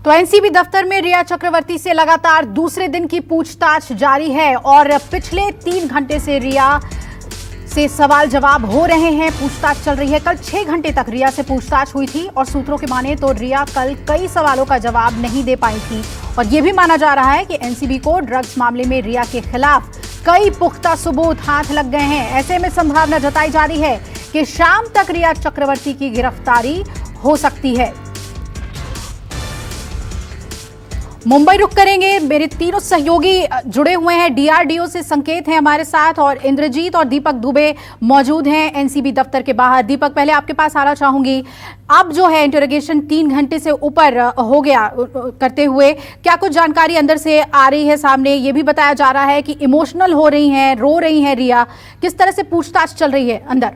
तो एनसीबी दफ्तर में रिया चक्रवर्ती से लगातार दूसरे दिन की पूछताछ जारी है और पिछले 3 घंटे से रिया से सवाल जवाब हो रहे हैं, पूछताछ चल रही है। कल 6 घंटे तक रिया से पूछताछ हुई थी और सूत्रों की माने तो रिया कल कई सवालों का जवाब नहीं दे पाई थी और यह भी माना जा रहा है कि एनसीबी को ड्रग्स मामले में रिया के खिलाफ कई पुख्ता सबूत हाथ लग गए हैं। ऐसे में संभावना जताई जा रही है कि शाम तक रिया चक्रवर्ती की गिरफ्तारी हो सकती है। मुंबई रुख करेंगे, मेरे तीनों सहयोगी जुड़े हुए हैं। डीआरडीओ से संकेत है हमारे साथ और इंद्रजीत और दीपक दुबे मौजूद हैं एनसीबी दफ्तर के बाहर। दीपक, पहले आपके पास आना चाहूंगी। अब जो है इंटरोगेशन 3 घंटे से ऊपर हो गया करते हुए, क्या कुछ जानकारी अंदर से आ रही है सामने? ये भी बताया जा रहा है कि इमोशनल हो रही हैं, रो रही हैं रिया। किस तरह से पूछताछ चल रही है अंदर?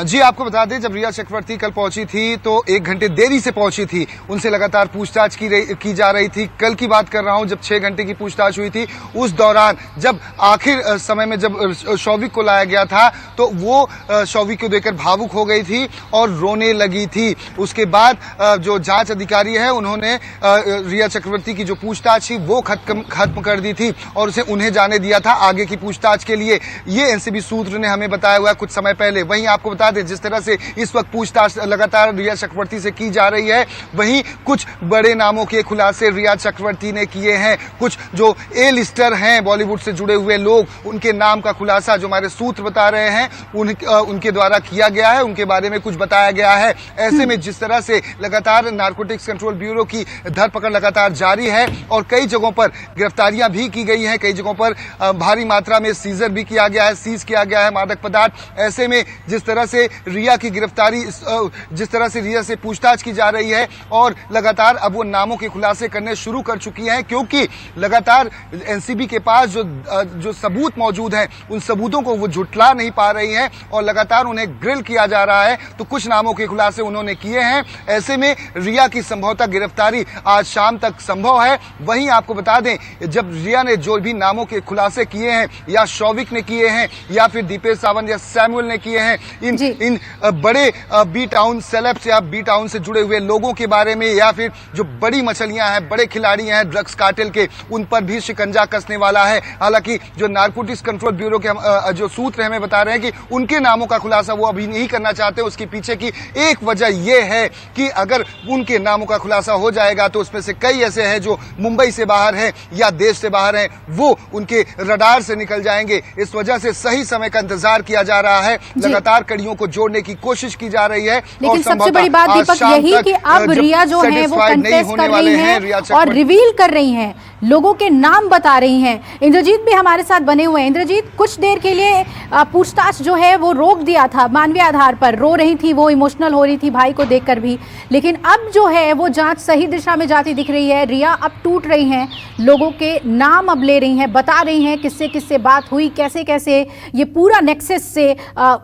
जी, आपको बता दें, जब रिया चक्रवर्ती कल पहुंची थी तो 1 घंटे देरी से पहुंची थी। उनसे लगातार पूछताछ की जा रही थी। कल की बात कर रहा हूं, जब 6 घंटे की पूछताछ हुई थी, उस दौरान जब आखिर समय में जब शौविक को लाया गया था तो वो शौविक को देखकर भावुक हो गई थी और रोने लगी थी। उसके बाद जो जांच अधिकारी है उन्होंने रिया चक्रवर्ती की जो पूछताछ थी वो खत्म कर दी थी और उन्हें जाने दिया था आगे की पूछताछ के लिए। ये एनसीबी सूत्र ने हमें बताया हुआ है कुछ समय पहले। वहीं आपको बता दें, जिस तरह से इस वक्त पूछताछ लगातार रिया चक्रवर्ती से की जा रही है, वहीं कुछ बड़े नामों के खुलासे रिया चक्रवर्ती ने किए हैं। कुछ जो ए लिस्टर हैं बॉलीवुड से जुड़े हुए लोग, उनके नाम का खुलासा जो हमारे सूत्र बता रहे हैं उनके द्वारा किया गया है, उनके बारे में कुछ बताया गया है। ऐसे में जिस तरह से लगातार नारकोटिक्स कंट्रोल ब्यूरो की धरपकड़ लगातार जारी है और कई जगहों पर गिरफ्तारियां भी की गई हैं, कई जगहों पर भारी मात्रा में सीजर भी किया गया है, सीज किया गया है मादक पदार्थ। ऐसे में जिस तरह से रिया की गिरफ्तारी, जिस तरह से रिया से पूछताछ की जा रही है और लगातार अब वो नामों के खुलासे करने शुरू कर चुकी हैं, क्योंकि लगातार एनसीबी के पास जो सबूत मौजूद हैं उन सबूतों को वो झुठला नहीं पा रही हैं और लगातार उन्हें ग्रिल किया जा रहा है। तो कुछ नामों के खुलासे उन्होंने किए हैं। ऐसे में रिया की संभवतः गिरफ्तारी आज शाम तक संभव है। वहीं आपको बता दें, जब रिया ने जो भी नामों के खुलासे किए हैं, या शौविक ने किए हैं या फिर दीपेश सावंत या सैमुअल ने किए हैं, इन बड़े बी टाउन सेलेब्स या बी टाउन से जुड़े हुए लोगों के बारे में, या फिर जो बड़ी मछलियां हैं, बड़े खिलाड़ी हैं ड्रग्स कार्टेल के, उन पर भी शिकंजा कसने वाला है। हालांकि जो नारकोटिक्स कंट्रोल ब्यूरो के जो सूत्र हमें बता रहे हैं कि उनके नामों का खुलासा वो अभी नहीं करना चाहते। उसके पीछे की एक वजह यह है कि अगर उनके नामों का खुलासा हो जाएगा तो उसमें से कई ऐसे हैं जो मुंबई से बाहर हैं या देश से बाहर हैं, वो उनके रडार से निकल जाएंगे। इस वजह से सही समय का इंतजार किया जा रहा है, लगातार कड़ियों को जोड़ने की कोशिश की जा रही है। लेकिन सबसे बड़ी बात दीपक यही कि अब रिया जो है वो कंटेस्ट कर रही हैं और रिवील कर रही हैं, लोगों के नाम बता रही हैं। इंद्रजीत भी हमारे साथ बने हुए हैं। इंद्रजीत, कुछ देर के लिए पूछताछ जो है वो रोक दिया था मानवीय आधार पर, रो रही थी वो, इमोशनल हो रही थी भाई को देखकर भी, लेकिन अब जो है वो जांच सही दिशा में जाती दिख रही है। रिया अब टूट रही हैं, लोगों के नाम अब ले रही हैं, बता रही हैं किससे किससे बात हुई, कैसे कैसे ये पूरा नेक्सस से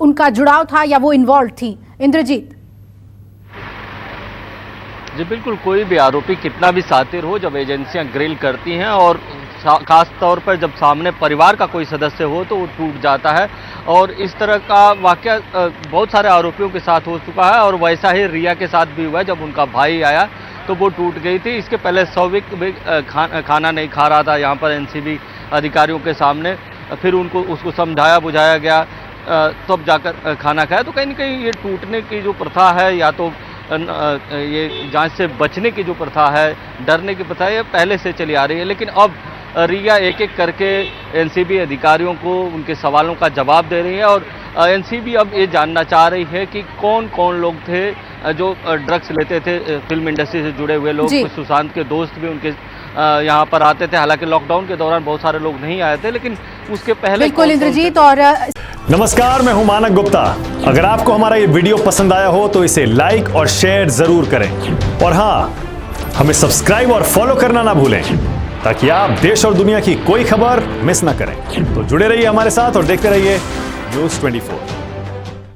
उनका जुड़ाव था या वो इन्वॉल्व थी। इंद्रजीत जी बिल्कुल, कोई भी आरोपी कितना भी सातिर हो, जब एजेंसियां ग्रिल करती हैं और खास तौर पर जब सामने परिवार का कोई सदस्य हो तो वो टूट जाता है। और इस तरह का वाकया बहुत सारे आरोपियों के साथ हो चुका है और वैसा ही रिया के साथ भी हुआ है। जब उनका भाई आया तो वो टूट गई थी। इसके पहले शौविक भी खाना नहीं खा रहा था यहाँ पर एनसीबी अधिकारियों के सामने, फिर उसको समझाया बुझाया गया तब जाकर खाना खाया। तो कहीं ना कहीं ये टूटने की जो प्रथा है, या तो ये जांच से बचने की जो प्रथा है, डरने की प्रथा है, ये पहले से चली आ रही है। लेकिन अब रिया एक एक करके एनसीबी अधिकारियों को उनके सवालों का जवाब दे रही है और एनसीबी अब ये जानना चाह रही है कि कौन कौन लोग थे जो ड्रग्स लेते थे। फिल्म इंडस्ट्री से जुड़े हुए लोग, सुशांत के दोस्त भी उनके यहाँ पर आते थे। हालांकि लॉकडाउन के दौरान बहुत सारे लोग नहीं आए थे, लेकिन उसके पहले बिल्कुल इंद्रजीत। और नमस्कार, मैं हूं मानक गुप्ता। अगर आपको हमारा ये वीडियो पसंद आया हो तो इसे लाइक और शेयर जरूर करें और हाँ, हमें सब्सक्राइब और फॉलो करना ना भूलें ताकि आप देश और दुनिया की कोई खबर मिस ना करें। तो जुड़े रहिए हमारे साथ और देखते रहिए न्यूज़ 24।